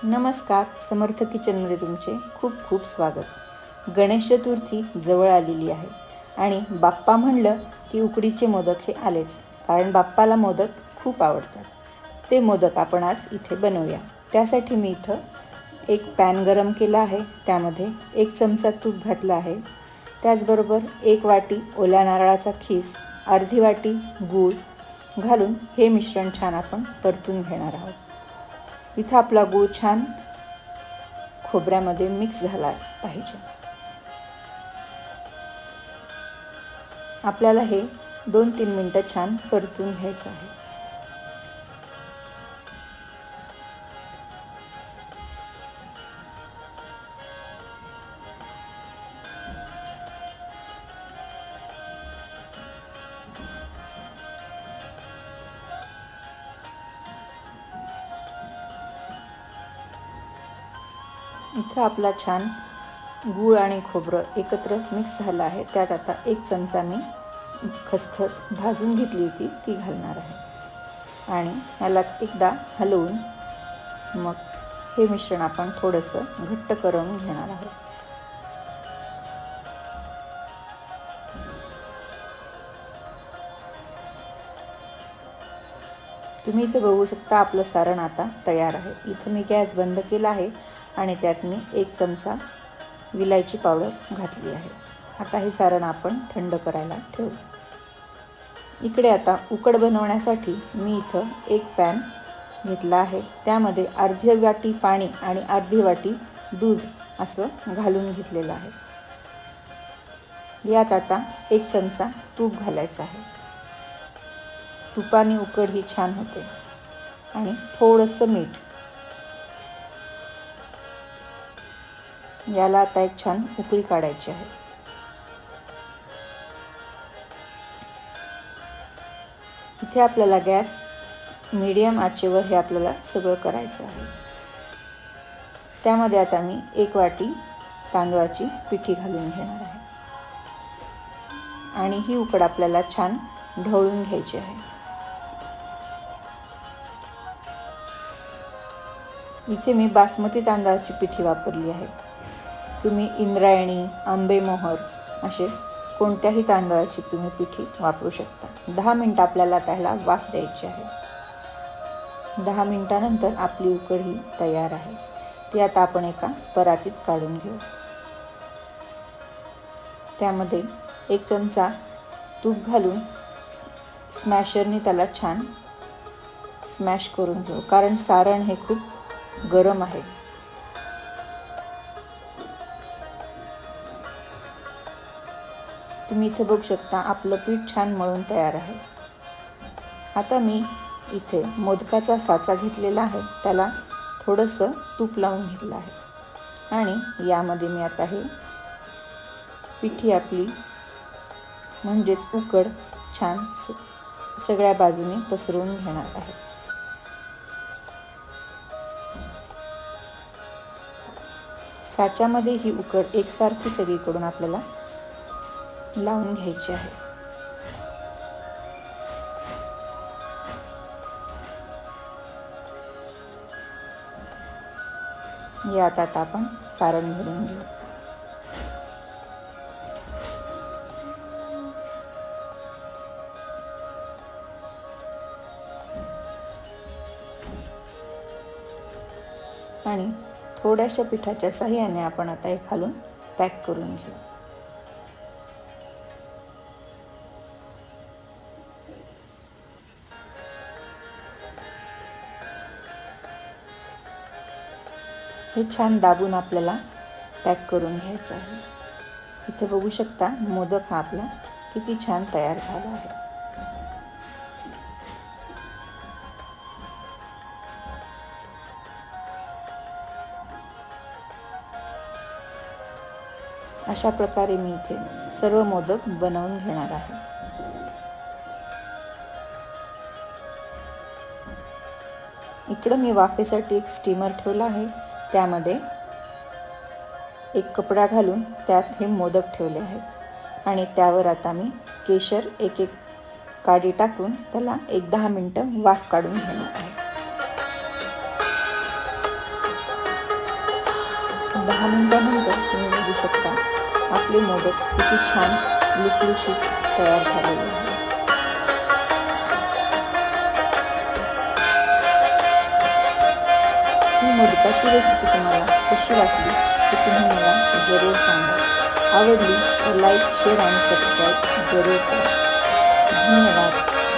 नमस्कार, समर्थ किचनमध्ये तुमचे खूप खूप स्वागत. गणेश चतुर्थी जवळ आलेली आहे आणि बाप्पा म्हणलं की उकडीचे मोदक हे आलेच, कारण बाप्पाला मोदक खूप आवडतात. ते मोदक आपण आज इथे बनवूया. त्यासाठी मी इथं एक पॅन गरम केला आहे. त्यामध्ये 1 चमचा तूप घातलं आहे. त्याचबरोबर 1 वाटी ओल्या नारळाचा खीस, अर्धी वाटी गूळ घालून हे मिश्रण छान आपण परतून घेणार आहोत. इथं आपला गूळ छान खोबऱ्यामध्ये मिक्स झाला पाहिजे. आपल्याला हे 2-3 मिनिटं छान परतून घ्यायचं आहे. इथं आपला छान गूळ आणि खोबरं एकत्र मिक्स झालं आहे. त्यात आता 1 चमचा मी खसखस भाजून घेतली होती ती घालणार आहे आणि याला एकदा हलवून मग हे मिश्रण आपण थोडंसं घट्ट करून घेणार आहोत. तुम्ही इथे बघू शकता आपलं सारण आता तयार आहे. इथं मी गॅस बंद केला आहे आणि त्यात मी 1 चमचा विलायची पावडर घातली आहे. आता हे सारण आपण थंड करायला ठेवू. इकडे आता उकड बनवण्यासाठी मी इथं एक पॅन घेतला आहे. त्यामध्ये अर्धी वाटी पाणी आणि अर्धी वाटी दूध असं घालून घेतलेलं आहे. यात आता 1 चमचा तूप घालायचं आहे. तुपाने उकड ही छान होते आणि थोडंसं मीठ. याला आता एक छान उकळी काढायची आहे. इथे आपल्याला गॅस मीडियम आचेवर हे आपल्याला सगळं करायचं आहे. त्यामध्ये आता मी 1 वाटी तांदळाची पिठी घालून घेणार आहे आणि ही उकड आपल्याला छान ढवळून घ्यायची आहे. इथे मी बासमती तांदळाची पिठी वापरली आहे. तुम्ही इंद्रायणी, आंबेमोहर असे कोणत्याही तांदळाची तुम्ही पिठी वापरू शकता. 10 मिनिटं आपल्याला त्याला वाफ द्यायची आहे. 10 मिनिटानंतर आपली उकड ही तयार आहे. ती आता आपण एका परातीत काढून घेऊ. त्यामध्ये 1 चमचा तूप घालून स्मॅशरने त्याला छान स्मॅश करून घेऊ, कारण सारण हे खूप गरम आहे. तुम्ही इथे बघू शकता आपलं पीठ छान मळून तयार आहे. आता मी इथे मोदकाचा साचा घेतलेला आहे. त्याला थोडंसं तूप लावून घेतलं आहे आणि यामध्ये मी आता हे पिठी आपली म्हणजेच उकड छान सगळ्या बाजूने पसरवून घेणार आहे. साच्यामध्ये ही उकड एकसारखी सगळीकडून आपल्याला लावून घ्यायची आहे. यात आता आपण सारण भरून घेऊ. आणि थोड्याशा पिठाच्या साहाय्याने आपण आता हे खालून पॅक करून घेऊ. हे छान दाबून आपल्याला पॅक करून घ्यायचं आहे. इथे बघू शकता मोदक हा आपला किती छान तयार झाला आहे. अशा प्रकारे मी इथे सर्व मोदक बनवून घेणार आहे. इकडं मी वाफेसाठी एक स्टीमर ठेवला आहे. त्यामध्ये एक कपडा घालून त्यात हे मोदक ठेवले आहेत आणि त्यावर आता मी केशर एक काडी टाकून त्याला 10 मिनिटं वाफ काढून घेणार आहे. 10 मिनिटानंतर तुम्ही बघू शकता आपले मोदक किती छान लुसलुशीत तयार झालेले आहे. ही मोदकाची रेसिपी तुम्हाला कशी वाटली हे तुम्ही मला जरूर सांगा. आवडली तर लाईक, शेअर आणि सबस्क्राईब जरूर करा. धन्यवाद.